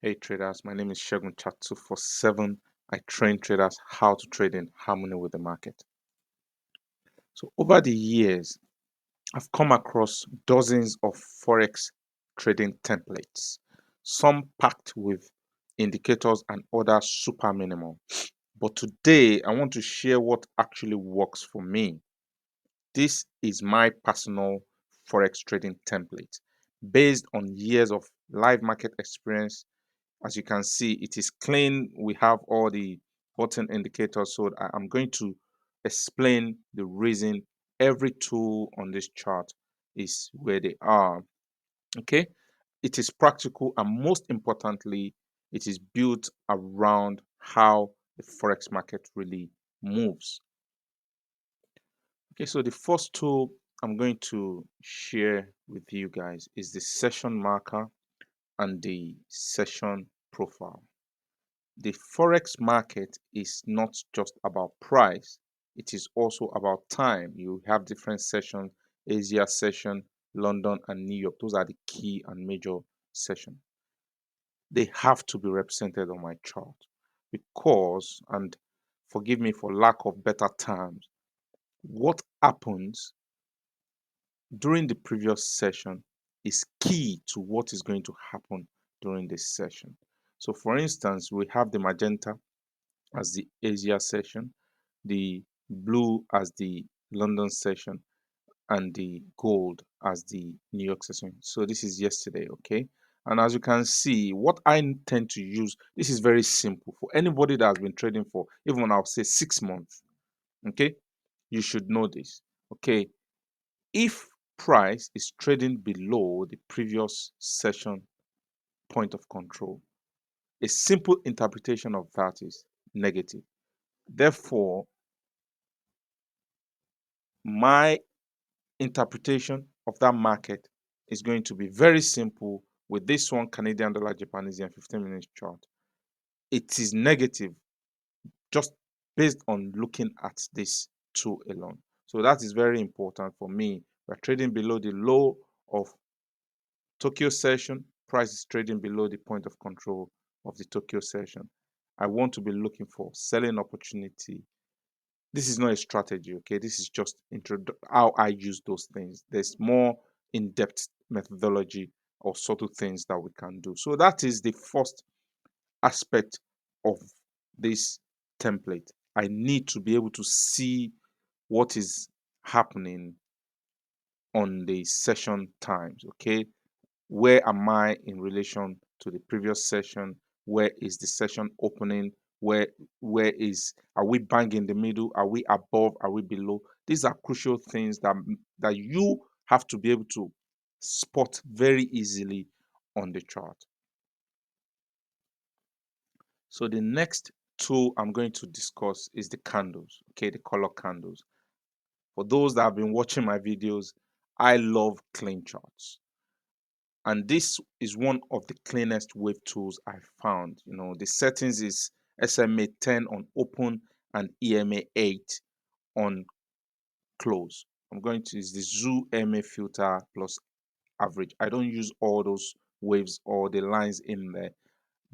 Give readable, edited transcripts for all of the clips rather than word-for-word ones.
Hey traders, my name is Shegun Chat247. I train traders how to trade in harmony with the market. So over the years, I've come across dozens of Forex trading templates, some packed with indicators and others super minimal. But today, I want to share what actually works for me. This is my personal Forex trading template based on years of live market experience. As you can see, it is clean. We have all the button indicators. So I'm going to explain the reason every tool on this chart is where they are. Okay. It is practical, and most importantly, it is built around how the Forex market really moves. Okay, so the first tool I'm going to share with you guys is the session marker and the session profile. The Forex market is not just about price, it is also about time. You have different sessions: Asia session, London, and New York. Those are the key and major sessions. They have to be represented on my chart because, and forgive me for lack of better terms, what happens during the previous session is key to what is going to happen during this session. So, for instance, we have the magenta as the Asia session, the blue as the London session, and the gold as the New York session. So this is yesterday, okay? And as you can see, what I tend to use, this is very simple for anybody that has been trading for even I'll say 6 months, okay? You should know this, okay? If price is trading below the previous session point of control, a simple interpretation of that is negative. Therefore, my interpretation of that market is going to be very simple with this one: Canadian dollar, Japanese yen, 15 minutes chart. It is negative just based on looking at this tool alone. So that is very important for me. We're trading below the low of Tokyo session. Price is trading below the point of control of the Tokyo session. I want to be looking for selling opportunity. This is not a strategy, okay? This is just how I use those things. There's more in-depth methodology or subtle things that we can do. So that is the first aspect of this template. I need to be able to see what is happening on the session times, okay? Where am I in relation to the previous session? Where is the session opening? Where is, are we bang in the middle? Are we above? Are we below? These are crucial things that you have to be able to spot very easily on the chart. So the next tool I'm going to discuss is the candles, okay, the color candles. For those that have been watching my videos, I love clean charts. And this is one of the cleanest wave tools I found. You know, the settings is SMA 10 on open and EMA 8 on close. I'm going to use the Zoo EMA filter plus average. I don't use all those waves or the lines in there.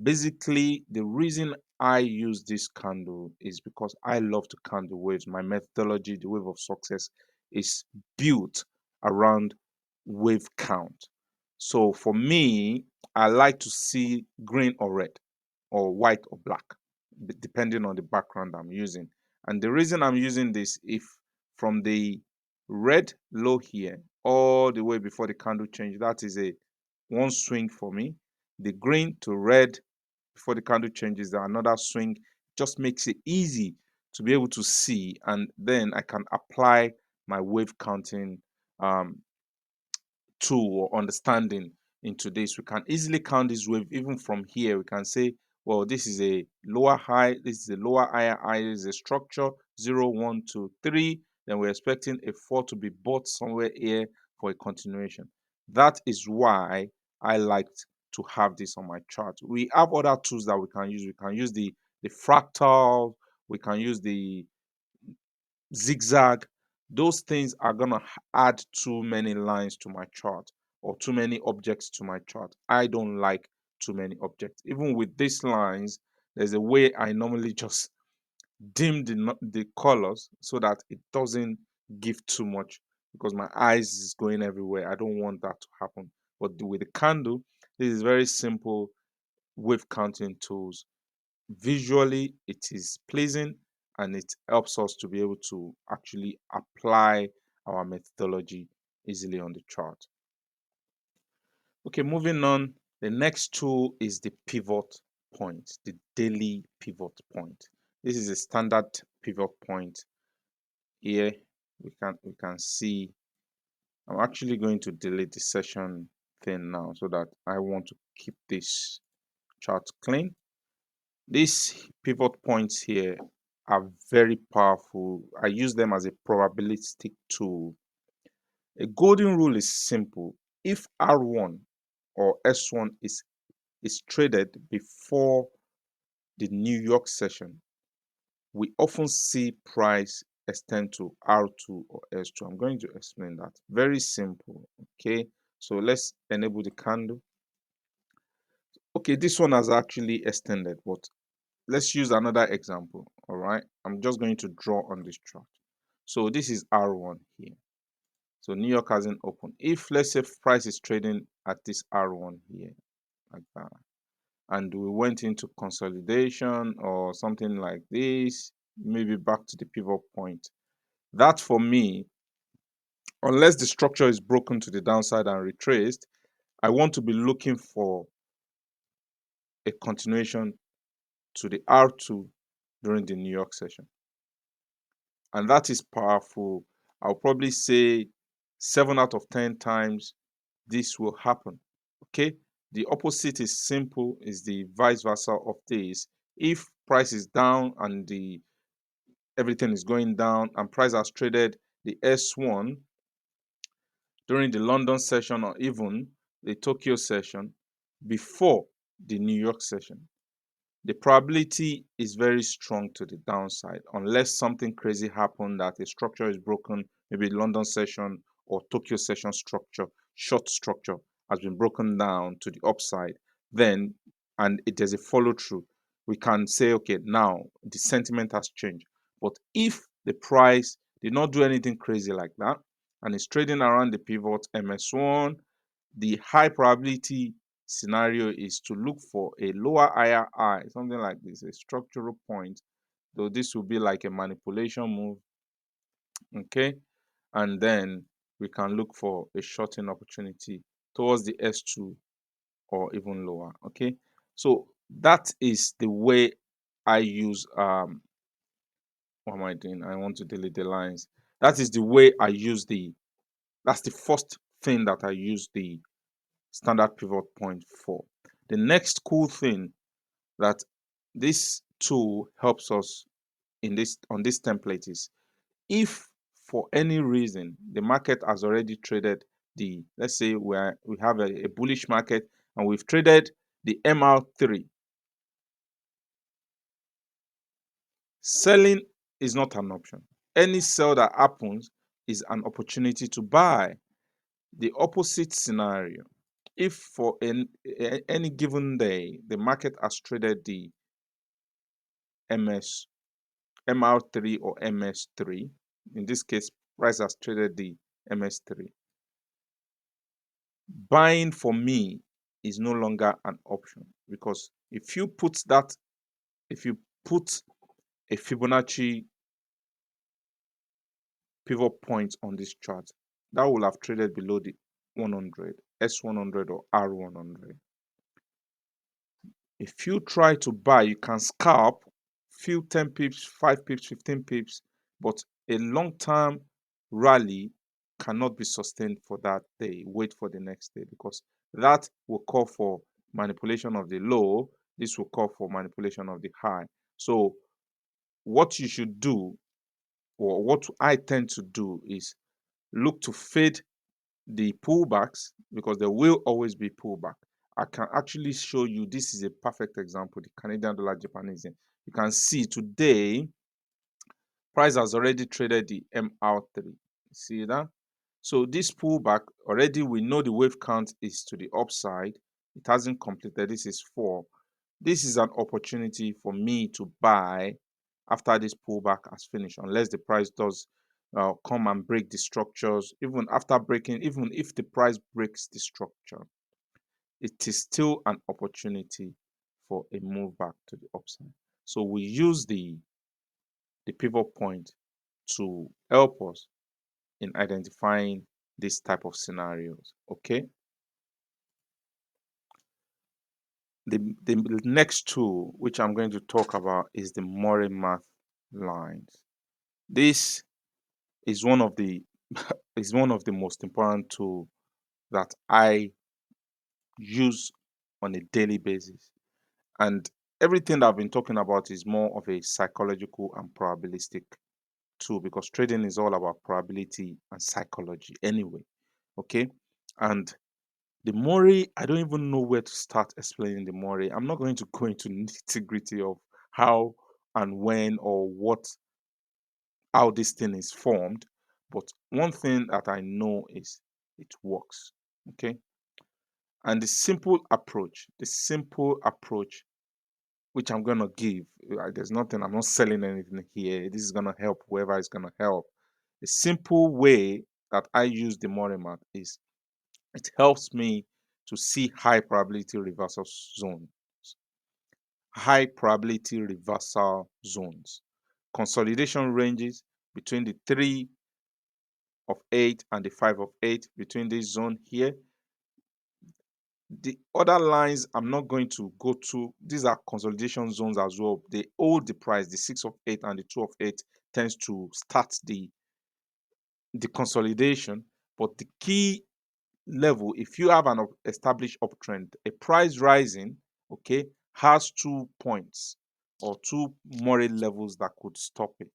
Basically, the reason I use this candle is because I love to candle waves. My methodology, the wave of success, is built around wave count. So for me, I like to see green or red or white or black, depending on the background I'm using. And the reason I'm using this, if from the red low here all the way before the candle change, that is a one swing for me. The green to red before the candle changes, there another swing. Just makes it easy to be able to see, and then I can apply my wave counting um, tool or understanding into this. We can easily count this wave even from here. We can say, well, this is a lower high, this is a lower higher high, this is a structure 0, 1, 2, 3. Then we're expecting a 4 to be bought somewhere here for a continuation. That is why I liked to have this on my chart. We have other tools that we can use. We can use the fractal, we can use the zigzag. Those things are going to add too many lines to my chart or too many objects to my chart. I don't like too many objects. Even with these lines, there's a way I normally just dim the colors so that it doesn't give too much, because my eyes is going everywhere. I don't want that to happen. But with the candle, this is very simple wave counting tools. Visually, it is pleasing and it helps us to be able to actually apply our methodology easily on the chart. Okay, moving on. The next tool is the pivot point, the daily pivot point. This is a standard pivot point. Here we can see. I'm actually going to delete the session thing now so that I want to keep this chart clean. These pivot points here are very powerful. I use them as a probabilistic tool. A golden rule is simple. If R1 or S1 is traded before the New York session, we often see price extend to R2 or S2. I'm going to explain that. Very simple. Okay, so let's enable the candle. Okay, this one has actually extended, but let's use another example. All right, I'm just going to draw on this chart. So this is R1 here. So New York hasn't opened. If let's say price is trading at this R1 here, like that, and we went into consolidation or something like this, maybe back to the pivot point, that for me, unless the structure is broken to the downside and retraced, I want to be looking for a continuation to the R2 during the New York session. And that is powerful. I'll probably say 7 out of 10 times this will happen. Okay, the opposite is simple, is the vice versa of this. If price is down and the everything is going down and price has traded the S1 during the London session or even the Tokyo session before the New York session, the probability is very strong to the downside unless something crazy happened, that a structure is broken, maybe London session or Tokyo session structure, short structure has been broken down to the upside, then and it is a follow through, we can say, okay, now the sentiment has changed. But if the price did not do anything crazy like that and is trading around the pivot MS1, the high probability scenario is to look for a lower higher high, something like this, a structural point, though this will be like a manipulation move. Okay, and then we can look for a shorting opportunity towards the S2 or even lower. Okay, so that is the way I use what am I doing? I want to delete the lines. That is the way I use that's the first thing that I use the standard pivot point for. The next cool thing that this tool helps us in this on this template is, if for any reason the market has already traded the, let's say we have a bullish market and we've traded the MR3, selling is not an option. Any sell that happens is an opportunity to buy. The opposite scenario, if for any given day the market has traded the MS MR3 or MS3, in this case price has traded the MS3, buying for me is no longer an option, because if you put a Fibonacci pivot point on this chart, that will have traded below the 100 S100 or R100. If you try to buy, you can scalp few 10 pips, 5 pips, 15 pips, but a long term rally cannot be sustained for that day. Wait for the next day, because that will call for manipulation of the low. This will call for manipulation of the high. So, what you should do, or what I tend to do, is look to fade the pullbacks, because there will always be pullback. I can actually show you, this is a perfect example, the Canadian dollar Japanese yen. You can see today price has already traded the MR3. See that? So this pullback, already we know the wave count is to the upside. It hasn't completed. This is 4. This is an opportunity for me to buy after this pullback has finished, unless the price does come and break the structures. Even after breaking, even if the price breaks the structure, it is still an opportunity for a move back to the upside. So we use the pivot point to help us in identifying this type of scenarios. Okay. The next tool which I'm going to talk about is the Murray math lines. This is one of the is one of the most important tools that I use on a daily basis. And everything that I've been talking about is more of a psychological and probabilistic tool, because trading is all about probability and psychology anyway. Okay. And the Murray, I don't even know where to start explaining the Murray. I'm not going to go into nitty gritty of how and when or what how this thing is formed. But one thing that I know is it works. Okay. And the simple approach which I'm gonna give, there's nothing, I'm not selling anything here. This is gonna help whoever is gonna help. The simple way that I use the Murray math is it helps me to see high probability reversal zones. High probability reversal zones. Consolidation ranges between the 3 of 8 and the 5 of 8, between this zone here. The other lines I'm not going to go to. These are consolidation zones as well. They hold the price. The 6 of 8 and the 2 of 8 tends to start the consolidation. But the key level, if you have an established uptrend, a price rising, okay, has 2 points or two Murray levels that could stop it,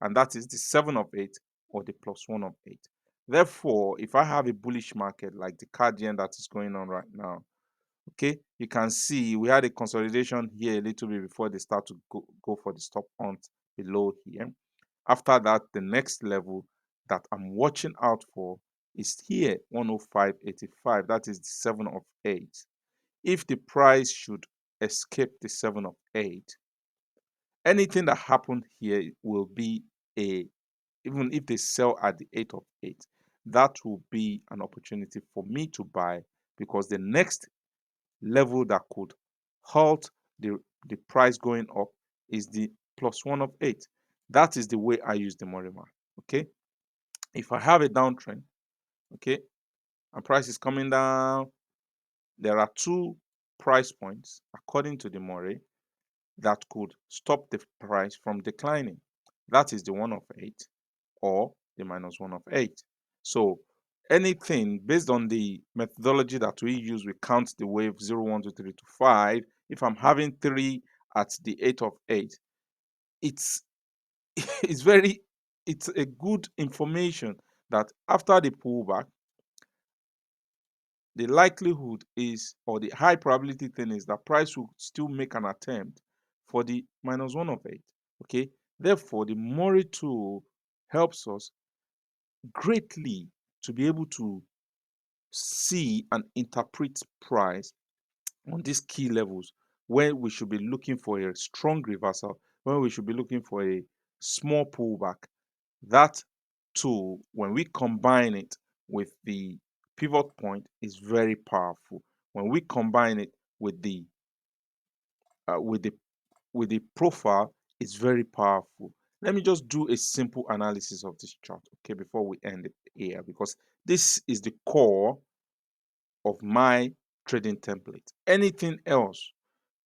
and that is the 7 of 8 or the +1 of 8. Therefore, if I have a bullish market like the Cardian that is going on right now, okay, you can see we had a consolidation here a little bit before they start to go for the stop hunt below here. After that, the next level that I'm watching out for is here, 105.85. That is the 7 of 8. If the price should escape the 7 of 8, anything that happened here will be a, even if they sell at the 8 of 8, that will be an opportunity for me to buy, because the next level that could halt the price going up is the +1 of 8. That is the way I use the Murray math. Okay. If I have a downtrend, okay, and price is coming down, there are 2 price points according to the Murray that could stop the price from declining. That is the 1 of 8 or the -1 of 8. So anything based on the methodology that we use, we count the wave 0, 1, 2, 3 to 5. If I'm having 3 at the 8 of 8, it's it's very it's a good information that after the pullback, the likelihood is, or the high probability thing is, that price will still make an attempt for the -1 of 8. Okay. Therefore, the Murray tool helps us greatly to be able to see and interpret price on these key levels, where we should be looking for a strong reversal, where we should be looking for a small pullback. That tool, when we combine it with the pivot point, is very powerful. When we combine it with the uh, with the with the profile, it's very powerful. Let me just do a simple analysis of this chart, okay, before we end it here, because this is the core of my trading template. Anything else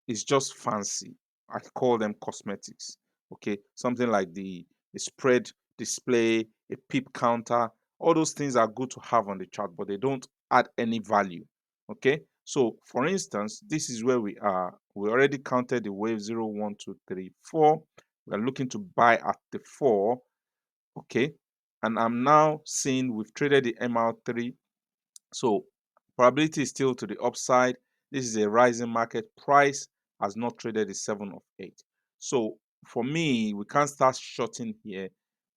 is just fancy. I call them cosmetics. Okay, something like the spread display, a pip counter, all those things are good to have on the chart, but they don't add any value. Okay, so for instance, this is where we are. We already counted the wave 0, 1, 2, 3, 4. We are looking to buy at the 4. Okay, and I'm now seeing we've traded the MR3, so probability is still to the upside. This is a rising market. Price has not traded the 7 of 8. So for me, we can't start shorting here.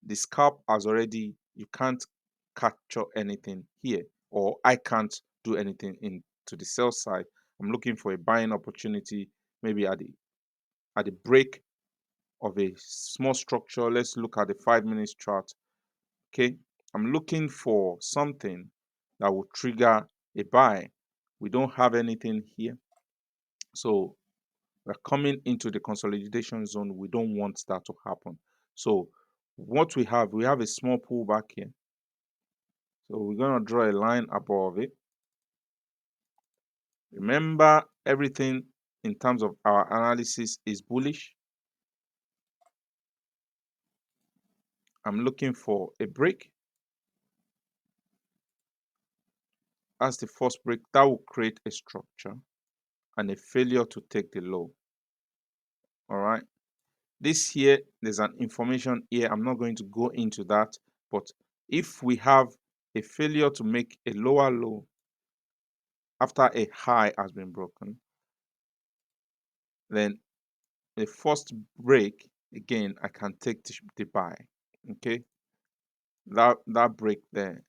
The scalp has already, you can't capture anything here, or I can't do anything into the sell side. I'm looking for a buying opportunity, maybe at the break of a small structure. Let's look at the 5 minutes chart. Okay, I'm looking for something that will trigger a buy. We don't have anything here, so we're coming into the consolidation zone. We don't want that to happen. So what we have a small pullback here. So we're going to draw a line above it. Remember, everything in terms of our analysis is bullish. I'm looking for a break. As the first break, that will create a structure and a failure to take the low. All right. This here, there's an information here. I'm not going to go into that. But if we have a failure to make a lower low after a high has been broken, then the first break, again, I can take the buy. Okay. That break there,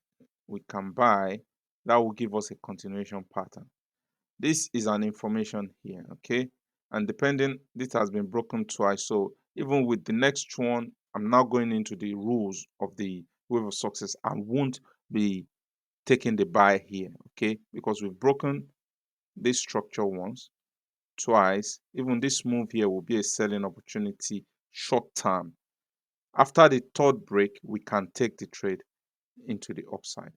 we can buy. That will give us a continuation pattern. This is an information here, okay? And depending, this has been broken twice. So even with the next one, I'm now going into the rules of the wave of success. I won't be taking the buy here, okay? Because we've broken this structure once, twice. Even this move here will be a selling opportunity short term. After the third break, we can take the trade into the upside.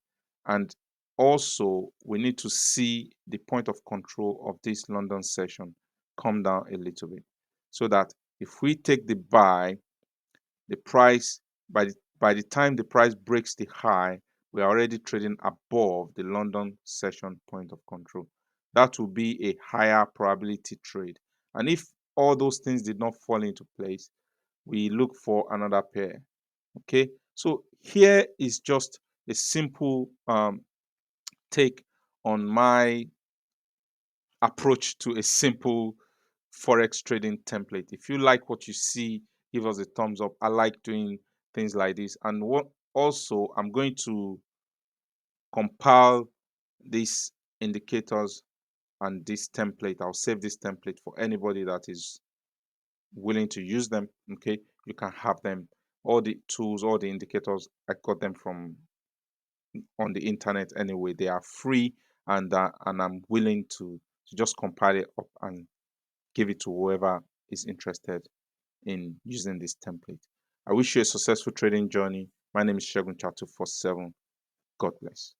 And also, we need to see the point of control of this London session come down a little bit, so that if we take the buy, the price by the time the price breaks the high, we are already trading above the London session point of control. That will be a higher probability trade. And if all those things did not fall into place, we look for another pair. Okay, so here is just a simple take on my approach to a simple forex trading template. If you like what you see, give us a thumbs up. I like doing things like this. And what also, I'm going to compile these indicators and this template. I'll save this template for anybody that is willing to use them. Okay, you can have them. All the tools, all the indicators, I got them from on the internet anyway. They are free, and I'm willing to just compile it up and give it to whoever is interested in using this template. I wish you a successful trading journey. My name is Shegun Chatu 47. God bless.